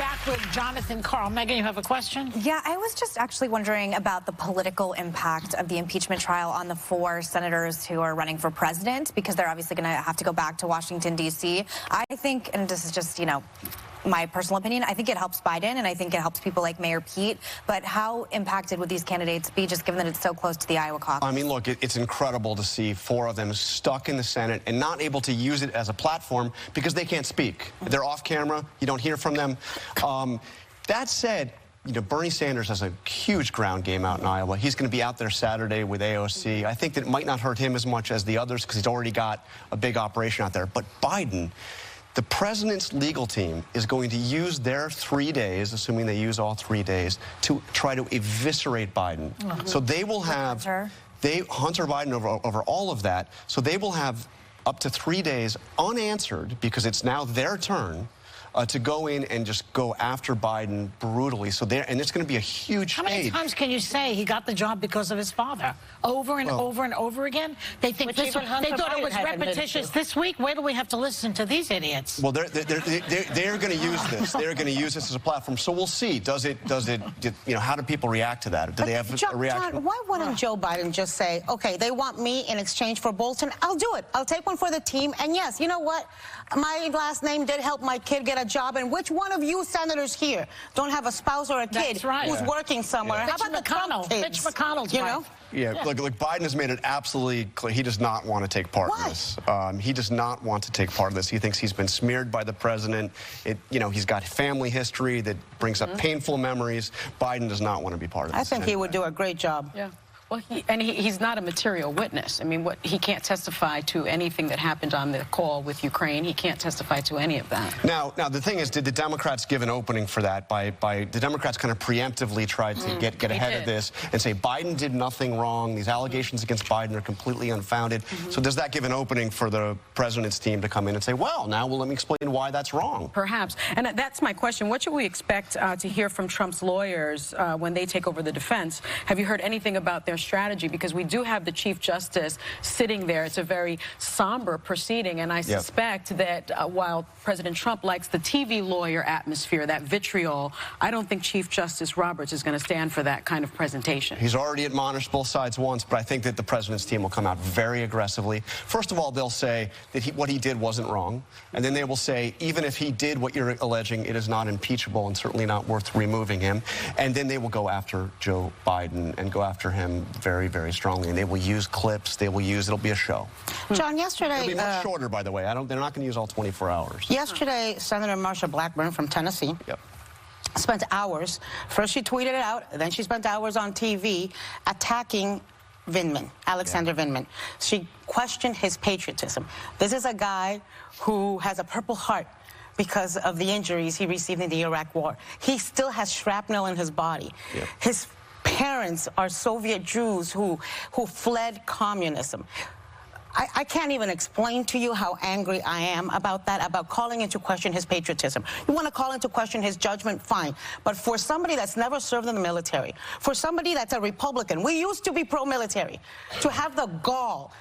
back with Jonathan Karl. Megan, you have a question? Yeah, I was just actually wondering about the political impact of the impeachment trial on the 4 senators who are running for president, because they're obviously going to have to go back to Washington, D.C. I think, and this is just, you know, my personal opinion, I think it helps Biden, and I think it helps people like Mayor Pete. But how impacted would these candidates be, just given that it's so close to the Iowa caucus? I mean, look, it's incredible to see 4 of them stuck in the Senate and not able to use it as a platform because they can't speak. They're off camera. You don't hear from them. That said, you know, Bernie Sanders has a huge ground game out in Iowa. He's going to be out there Saturday with AOC. I think that it might not hurt him as much as the others because he's already got a big operation out there. But Biden, the president's legal team is going to use their 3 days, assuming they use all 3 days, to try to eviscerate Biden. So they will have Hunter Biden over all of that. So they will have up to 3 days unanswered, because it's now their turn to go in and just go after Biden brutally. So and it's going to be a huge How many times can you say he got the job because of his father? Over and over and over again? They think they thought it was repetitious this week. Wait till we have to listen to these idiots. Well, they're going to use this. They're going to use this as a platform. So we'll see. Does it? You know, how do people react to that? Do they have a reaction? John, why wouldn't Joe Biden just say, okay, they want me in exchange for Bolton, I'll do it. I'll take one for the team. And yes, you know what? My last name did help my kid get a job. And which one of you senators here don't have a spouse or a kid who's working somewhere? How about the Trump kids? Mitch McConnell's you know? Yeah, look, Biden has made it absolutely clear he does not want to take part in this. He does not want to take part in this. He thinks he's been smeared by the president. You know, he's got family history that brings up painful memories. Biden does not want to be part of this. I think he would do a great job. Yeah. Well, he's not a material witness. I mean, he can't testify to anything that happened on the call with Ukraine. He can't testify to any of that. Now the thing is, did the Democrats give an opening for that? By the Democrats kind of preemptively tried to get ahead of this and say Biden did nothing wrong. These allegations against Biden are completely unfounded. So does that give an opening for the president's team to come in and say, well, now let me explain why that's wrong? Perhaps. And that's my question. What should we expect to hear from Trump's lawyers when they take over the defense? Have you heard anything about their strategy? Because we do have the Chief Justice sitting there. It's a very somber proceeding, and I suspect that while President Trump likes the TV lawyer atmosphere, that vitriol, I don't think Chief Justice Roberts is going to stand for that kind of presentation. He's already admonished both sides once, but I think that the president's team will come out very aggressively. First of all, they'll say that what he did wasn't wrong, and then they will say, even if he did what you're alleging, it is not impeachable and certainly not worth removing him. And then they will go after Joe Biden and go after him very, very strongly, and they will use clips. They will use. It'll be a show. John, yesterday it'll be much shorter, by the way. They're not going to use all 24 hours. Yesterday, Senator Marsha Blackburn from Tennessee spent hours. First, she tweeted it out, then she spent hours on TV attacking Vindman, Alexander Vindman. She questioned his patriotism. This is a guy who has a Purple Heart because of the injuries he received in the Iraq War. He still has shrapnel in his body. His parents are Soviet Jews who fled communism. I can't even explain to you how angry I am about that, about calling into question his patriotism. You want to call into question his judgment, fine. But for somebody that's never served in the military, for somebody that's a Republican, we used to be pro-military, to have the gall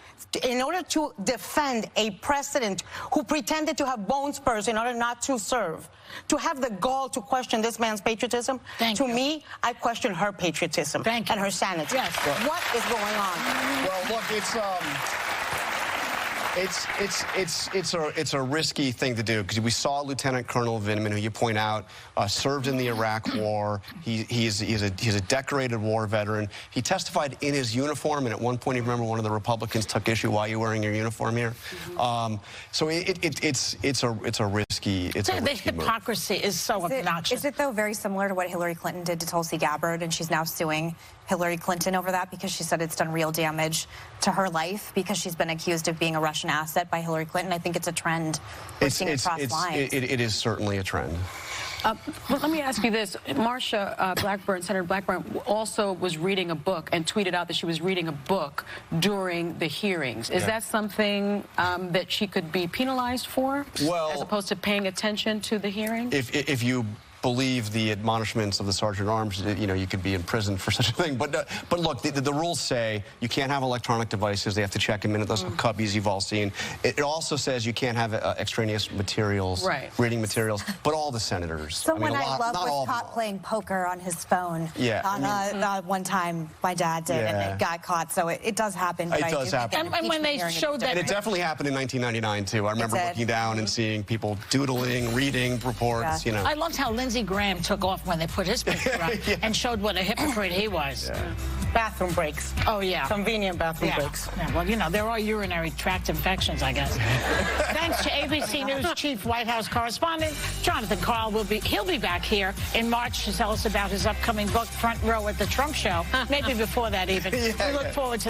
in order to defend a president who pretended to have bone spurs in order not to serve, to have the gall to question this man's patriotism, to me, I question her patriotism and her sanity. What is going on? Well, look, it's a risky thing to do, because we saw Lieutenant Colonel Vindman, who you point out, served in the Iraq War. He's a decorated war veteran. He testified in his uniform, and at one point, you remember, one of the Republicans took issue, why are you wearing your uniform here? So it's a risky. The hypocrisy is so obnoxious. Is it though very similar to what Hillary Clinton did to Tulsi Gabbard, and she's now suing Hillary Clinton over that because she said it's done real damage to her life because she's been accused of being a Russian asset by Hillary Clinton? I think it's a trend we're seeing across lines. It is certainly a trend. Well, let me ask you this. Marsha Blackburn, Senator Blackburn, also was reading a book and tweeted out that she was reading a book during the hearings. Is that something that she could be penalized for, as opposed to paying attention to the hearing? If you believe the admonishments of the Sergeant at Arms, you know, you could be in prison for such a thing. But look, the rules say you can't have electronic devices. They have to check them in at those cubbies you've all seen. It also says you can't have extraneous materials, reading materials, but all the senators. Someone I love was caught playing poker on his phone. Yeah. On one time, my dad did, and it got caught. So it does happen. It does happen. And when they showed that... And it definitely happened in 1999, too. I remember looking down and seeing people doodling, reading reports, you know. I loved how Lindsey Graham took off when they put his picture up and showed what a hypocrite he was. Bathroom breaks. Oh, yeah. Convenient bathroom breaks. Yeah, well, you know, there are urinary tract infections, I guess. Thanks to ABC News Chief White House correspondent Jonathan Karl. He'll be back here in March to tell us about his upcoming book, Front Row at the Trump Show. Maybe before that even. We look forward to that.